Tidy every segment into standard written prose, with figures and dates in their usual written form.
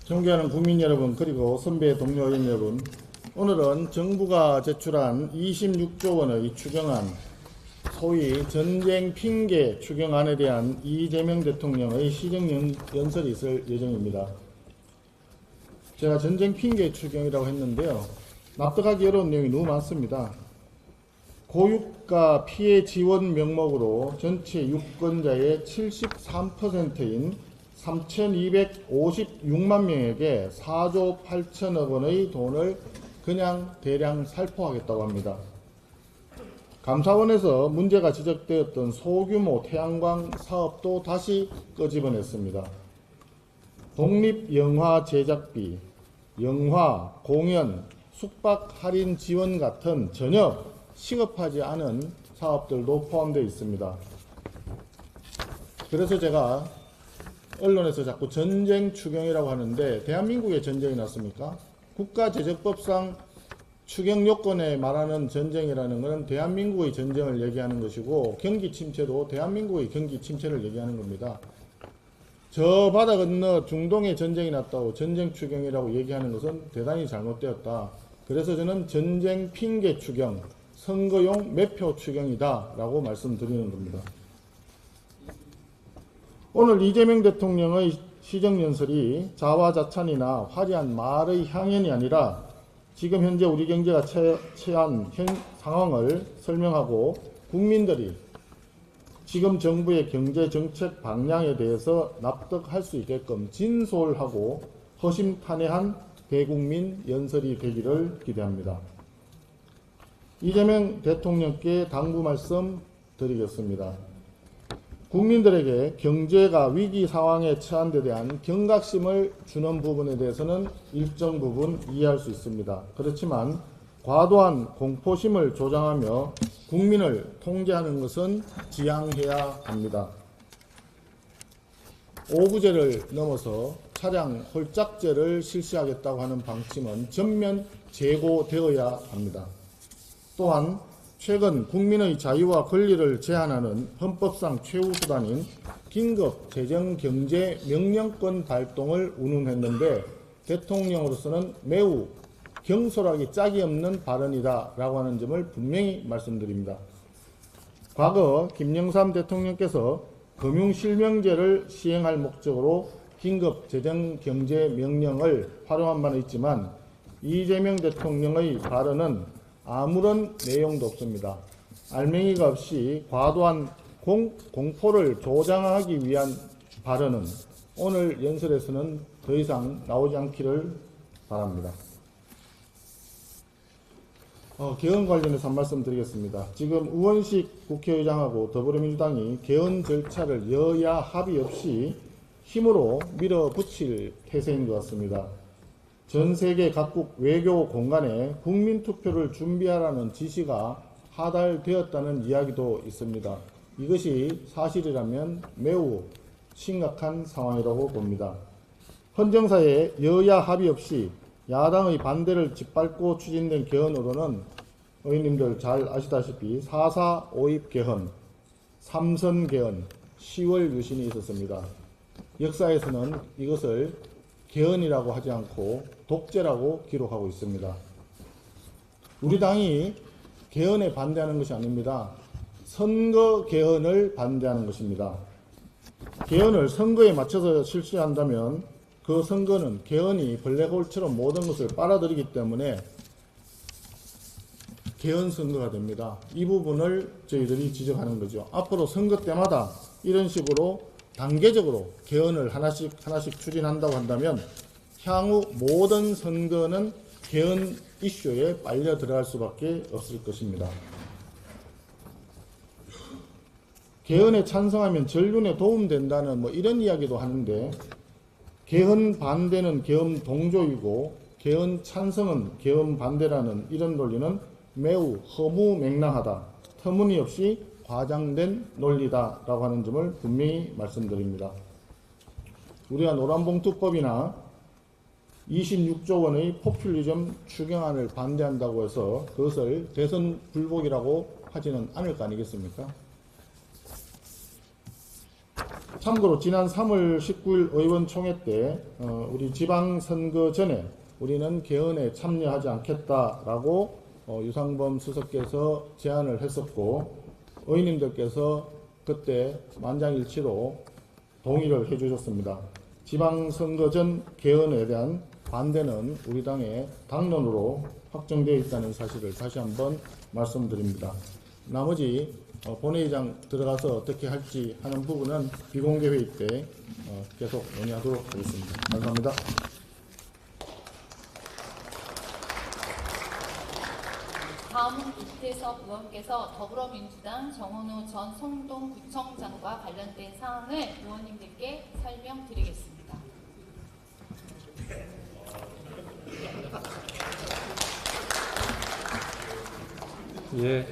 존경하는 국민 여러분, 그리고 선배 동료 의원 여러분, 오늘은 정부가 제출한 26조 원의 추경안, 소위 전쟁 핑계 추경안에 대한 이재명 대통령의 시정연설이 있을 예정입니다. 제가 전쟁 핑계 추경이라고 했는데요, 납득하기 어려운 내용이 너무 많습니다. 고유가 피해 지원 명목으로 전체 유권자의 73%인 3,256만 명에게 4조 8천억 원의 돈을 그냥 대량 살포하겠다고 합니다. 감사원에서 문제가 지적되었던 소규모 태양광 사업도 다시 끄집어냈습니다. 독립영화 제작비, 영화, 공연, 숙박 할인 지원 같은 전혀 시급하지 않은 사업들도 포함되어 있습니다. 그래서 제가 언론에서 자꾸 전쟁 추경이라고 하는데, 대한민국에 전쟁이 났습니까? 국가재정법상 추경 요건에 말하는 전쟁이라는 것은 대한민국의 전쟁을 얘기하는 것이고, 경기 침체도 대한민국의 경기 침체를 얘기하는 겁니다. 저 바다 건너 중동에 전쟁이 났다고 전쟁 추경이라고 얘기하는 것은 대단히 잘못되었다. 그래서 저는 전쟁 핑계 추경, 선거용 매표 추경이다 라고 말씀드리는 겁니다. 오늘 이재명 대통령의 시정연설이 자화자찬이나 화려한 말의 향연이 아니라 지금 현재 우리 경제가 처한 현 상황을 설명하고, 국민들이 지금 정부의 경제정책 방향에 대해서 납득할 수 있게끔 진솔하고 허심탄회한 대국민 연설이 되기를 기대합니다. 이재명 대통령께 당부 말씀 드리겠습니다. 국민들에게 경제가 위기 상황에 처한 데 대한 경각심을 주는 부분에 대해서는 일정 부분 이해할 수 있습니다. 그렇지만 과도한 공포심을 조장하며 국민을 통제하는 것은 지양해야 합니다. 오부제를 넘어서 차량 홀짝제를 실시하겠다고 하는 방침은 전면 재고되어야 합니다. 또한 최근 국민의 자유와 권리를 제한하는 헌법상 최후 수단인 긴급 재정경제명령권 발동을 운운했는데, 대통령으로서는 매우 경솔하기 짝이 없는 발언이다 라고 하는 점을 분명히 말씀드립니다. 과거 김영삼 대통령께서 금융실명제를 시행할 목적으로 긴급 재정경제명령을 활용한 바는 있지만, 이재명 대통령의 발언은 아무런 내용도 없습니다. 알맹이가 없이 과도한 공포를 조장하기 위한 발언은 오늘 연설에서는 더 이상 나오지 않기를 바랍니다. 개헌 관련해서 한 말씀 드리겠습니다. 지금 우원식 국회의장하고 더불어민주당이 개헌 절차를 여야 합의 없이 힘으로 밀어붙일 태세인 것 같습니다. 전 세계 각국 외교 공간에 국민투표를 준비하라는 지시가 하달되었다는 이야기도 있습니다. 이것이 사실이라면 매우 심각한 상황이라고 봅니다. 헌정사에 여야 합의 없이 야당의 반대를 짓밟고 추진된 개헌으로는 의원님들 잘 아시다시피 4.4 오입 개헌, 3선 개헌, 10월 유신이 있었습니다. 역사에서는 이것을 개헌이라고 하지 않고 독재라고 기록하고 있습니다. 우리 당이 개헌에 반대하는 것이 아닙니다. 선거 개헌을 반대하는 것입니다. 개헌을 선거에 맞춰서 실시한다면 그 선거는 개헌이 블랙홀처럼 모든 것을 빨아들이기 때문에 개헌 선거가 됩니다. 이 부분을 저희들이 지적하는 거죠. 앞으로 선거 때마다 이런 식으로 단계적으로 개헌을 하나씩 추진한다고 한다면 향후 모든 선거는 개헌 이슈에 빨려 들어갈 수밖에 없을 것입니다. 개헌에 찬성하면 전륜에 도움된다는 이런 이야기도 하는데, 개헌 반대는 개헌 동조이고 개헌 찬성은 개헌 반대라는 이런 논리는 매우 허무맹랑하다, 터무니없이 과장된 논리다라고 하는 점을 분명히 말씀드립니다. 우리가 노란봉투법이나 26조 원의 포퓰리즘 추경안을 반대한다고 해서 그것을 대선 불복이라고 하지는 않을 거 아니겠습니까? 참고로 지난 3월 19일 의원총회 때 우리 지방선거 전에 우리는 개헌에 참여하지 않겠다라고 유상범 수석께서 제안을 했었고 의원님들께서 그때 만장일치로 동의를 해주셨습니다. 지방선거 전 개헌에 대한 반대는 우리 당의 당론으로 확정되어 있다는 사실을 다시 한번 말씀드립니다. 나머지 본회의장 들어가서 어떻게 할지 하는 부분은 비공개 회의 때 계속 논의하도록 하겠습니다. 감사합니다. 다음은 이태석 의원께서 더불어민주당 정원호 전 성동구청장과 관련된 사항을 의원님들께 설명드리겠습니다. 예,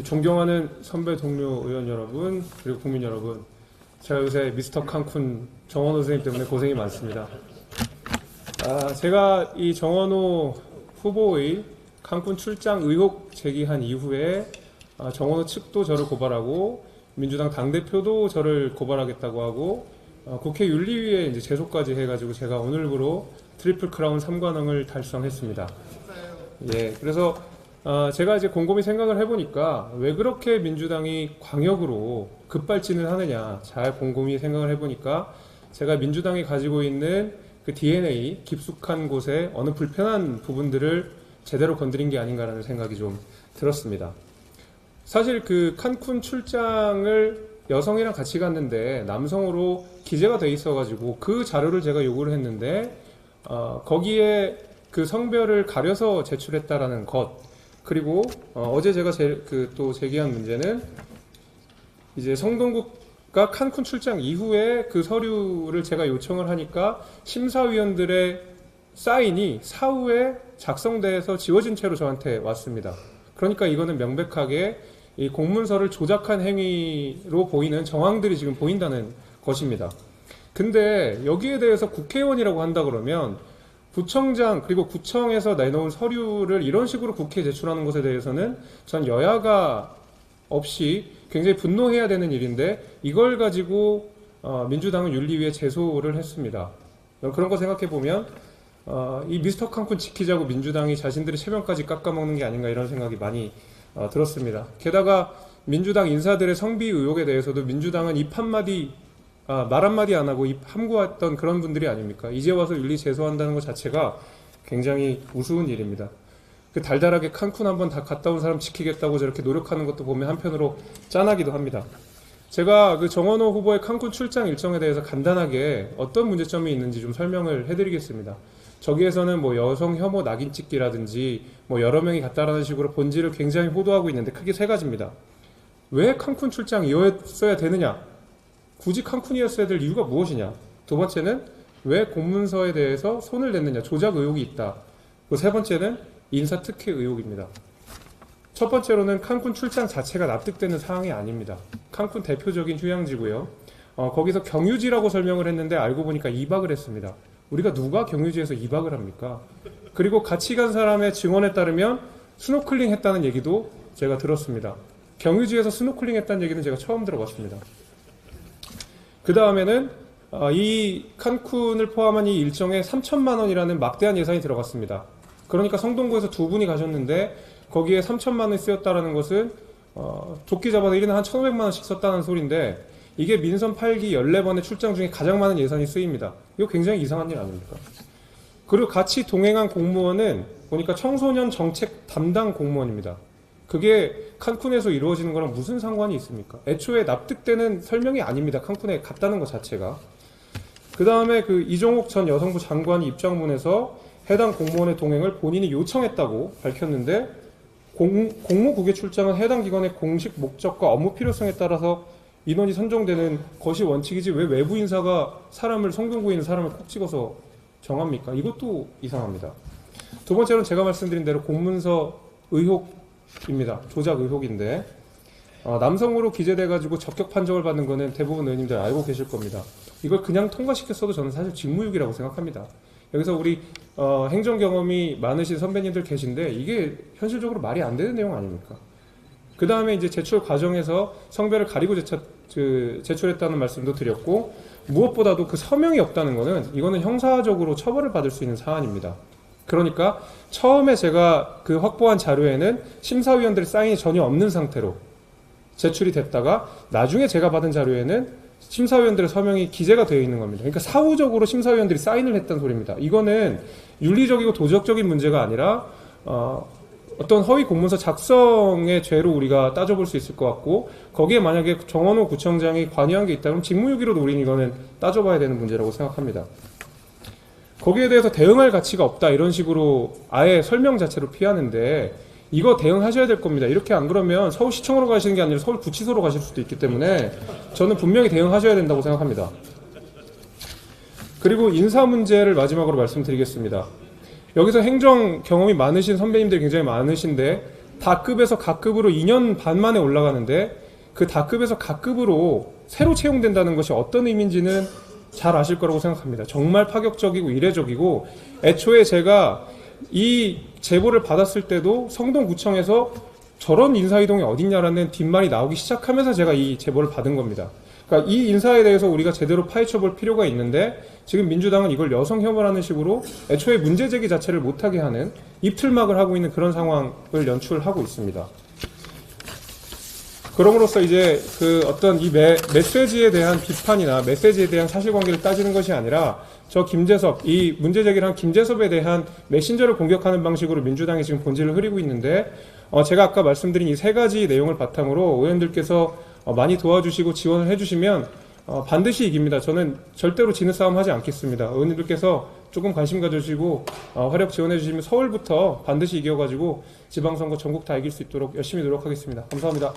존경하는 선배 동료 의원 여러분 그리고 국민 여러분, 제가 요새 미스터 칸쿤 정원호 선생님 때문에 고생이 많습니다. 제가 이 정원호 후보의 칸쿤 출장 의혹 제기한 이후에 정원호 측도 저를 고발하고 민주당 당대표도 저를 고발하겠다고 하고 국회 윤리위에 이제 제소까지 해가지고 제가 오늘부로 트리플 크라운 3관왕을 달성했습니다. 예, 그래서 제가 이제 곰곰이 생각을 해보니까 왜 그렇게 민주당이 광역으로 급발진을 하느냐, 잘 곰곰이 생각을 해보니까 제가 민주당이 가지고 있는 그 DNA 깊숙한 곳에 어느 불편한 부분들을 제대로 건드린 게 아닌가라는 생각이 좀 들었습니다. 사실 그 칸쿤 출장을 여성이랑 같이 갔는데 남성으로 기재가 돼 있어가지고 그 자료를 제가 요구를 했는데 거기에 그 성별을 가려서 제출했다라는 것, 그리고 어제 제가 또 제기한 문제는 이제 성동구가 칸쿤 출장 이후에 그 서류를 제가 요청을 하니까 심사위원들의 사인이 사후에 작성돼서 지워진 채로 저한테 왔습니다. 그러니까 이거는 명백하게 이 공문서를 조작한 행위로 보이는 정황들이 지금 보인다는 것입니다. 근데 여기에 대해서 국회의원이라고 한다 그러면 구청장 그리고 구청에서 내놓은 서류를 이런 식으로 국회에 제출하는 것에 대해서는 전 여야가 없이 굉장히 분노해야 되는 일인데 이걸 가지고 민주당은 윤리위에 제소를 했습니다. 그런 거 생각해 보면 이 미스터 칸쿤 지키자고 민주당이 자신들의 체면까지 깎아먹는 게 아닌가 이런 생각이 많이 들었습니다. 게다가 민주당 인사들의 성비 의혹에 대해서도 민주당은 말 한마디 안 하고 입 함구했던 그런 분들이 아닙니까? 이제 와서 윤리 제소한다는 것 자체가 굉장히 우스운 일입니다. 그 달달하게 칸쿤 한번 다 갔다 온 사람 지키겠다고 저렇게 노력하는 것도 보면 한편으로 짠하기도 합니다. 제가 그 정원호 후보의 칸쿤 출장 일정에 대해서 간단하게 어떤 문제점이 있는지 좀 설명을 해드리겠습니다. 저기에서는 뭐 여성 혐오 낙인 찍기라든지 뭐 여러 명이 갔다라는 식으로 본질을 굉장히 호도하고 있는데 크게 세 가지입니다. 왜 칸쿤 출장이었어야 되느냐? 굳이 칸쿤이었어야 될 이유가 무엇이냐? 두 번째는 왜 공문서에 대해서 손을 냈느냐? 조작 의혹이 있다. 그리고 세 번째는 인사 특혜 의혹입니다. 첫 번째로는 칸쿤 출장 자체가 납득되는 사항이 아닙니다. 칸쿤 대표적인 휴양지고요. 거기서 경유지라고 설명을 했는데 알고 보니까 2박을 했습니다. 우리가 누가 경유지에서 2박을 합니까? 그리고 같이 간 사람의 증언에 따르면 스노클링 했다는 얘기도 제가 들었습니다. 경유지에서 스노클링 했다는 얘기는 제가 처음 들어봤습니다. 그 다음에는 이 칸쿤을 포함한 이 일정에 3천만 원이라는 막대한 예산이 들어갔습니다. 그러니까 성동구에서 두 분이 가셨는데 거기에 3천만 원이 쓰였다는 것은 조끼 잡아서 1인에 한 1,500만 원씩 썼다는 소리인데 이게 민선 8기 14번의 출장 중에 가장 많은 예산이 쓰입니다. 이거 굉장히 이상한 일 아닙니까? 그리고 같이 동행한 공무원은 보니까 청소년 정책 담당 공무원입니다. 그게 칸쿤에서 이루어지는 거랑 무슨 상관이 있습니까? 애초에 납득되는 설명이 아닙니다. 칸쿤에 갔다는 것 자체가. 그 다음에 그 이종욱 전 여성부 장관이 입장문에서 해당 공무원의 동행을 본인이 요청했다고 밝혔는데 공무국외 출장은 해당 기관의 공식 목적과 업무 필요성에 따라서 인원이 선정되는 것이 원칙이지 왜 외부 인사가 성동구에 있는 사람을 콕 찍어서 정합니까? 이것도 이상합니다. 두 번째로는 제가 말씀드린 대로 공문서 의혹입니다. 조작 의혹인데 남성으로 기재돼가지고 적격 판정을 받는 거는 대부분 의원님들 알고 계실 겁니다. 이걸 그냥 통과시켰어도 저는 사실 직무유기라고 생각합니다. 여기서 우리 행정 경험이 많으신 선배님들 계신데 이게 현실적으로 말이 안 되는 내용 아닙니까? 그 다음에 이제 제출 과정에서 성별을 가리고 제출했다는 말씀도 드렸고, 무엇보다도 그 서명이 없다는 거는 이거는 형사적으로 처벌을 받을 수 있는 사안입니다. 그러니까 처음에 제가 그 확보한 자료에는 심사위원들의 사인이 전혀 없는 상태로 제출이 됐다가 나중에 제가 받은 자료에는 심사위원들의 서명이 기재가 되어 있는 겁니다. 그러니까 사후적으로 심사위원들이 사인을 했다는 소리입니다. 이거는 윤리적이고 도덕적인 문제가 아니라 어떤 허위 공문서 작성의 죄로 우리가 따져볼 수 있을 것 같고, 거기에 만약에 정원호 구청장이 관여한 게 있다면 직무유기로도 우리는 이거는 따져봐야 되는 문제라고 생각합니다. 거기에 대해서 대응할 가치가 없다 이런 식으로 아예 설명 자체로 피하는데, 이거 대응하셔야 될 겁니다. 이렇게 안 그러면 서울시청으로 가시는 게 아니라 서울구치소로 가실 수도 있기 때문에 저는 분명히 대응하셔야 된다고 생각합니다. 그리고 인사 문제를 마지막으로 말씀드리겠습니다. 여기서 행정 경험이 많으신 선배님들이 굉장히 많으신데, 다급에서 각급으로 2년 반 만에 올라가는데 그 다급에서 각급으로 새로 채용된다는 것이 어떤 의미인지는 잘 아실 거라고 생각합니다. 정말 파격적이고 이례적이고, 애초에 제가 이 제보를 받았을 때도 성동구청에서 저런 인사이동이 어딨냐라는 뒷말이 나오기 시작하면서 제가 이 제보를 받은 겁니다. 그러니까 이 인사에 대해서 우리가 제대로 파헤쳐 볼 필요가 있는데, 지금 민주당은 이걸 여성 혐오라는 식으로 애초에 문제 제기 자체를 못하게 하는 입틀막을 하고 있는 그런 상황을 연출하고 있습니다. 그럼으로써 이제 그 어떤 이 메시지에 대한 비판이나 메시지에 대한 사실관계를 따지는 것이 아니라, 저 김재섭, 이 문제 제기를 한 김재섭에 대한 메신저를 공격하는 방식으로 민주당이 지금 본질을 흐리고 있는데, 제가 아까 말씀드린 이 세 가지 내용을 바탕으로 의원들께서 많이 도와주시고 지원을 해주시면 반드시 이깁니다. 저는 절대로 지는 싸움 하지 않겠습니다. 의원님들께서 조금 관심 가져주시고 화력 지원해 주시면 서울부터 반드시 이겨가지고 지방선거 전국 다 이길 수 있도록 열심히 노력하겠습니다. 감사합니다.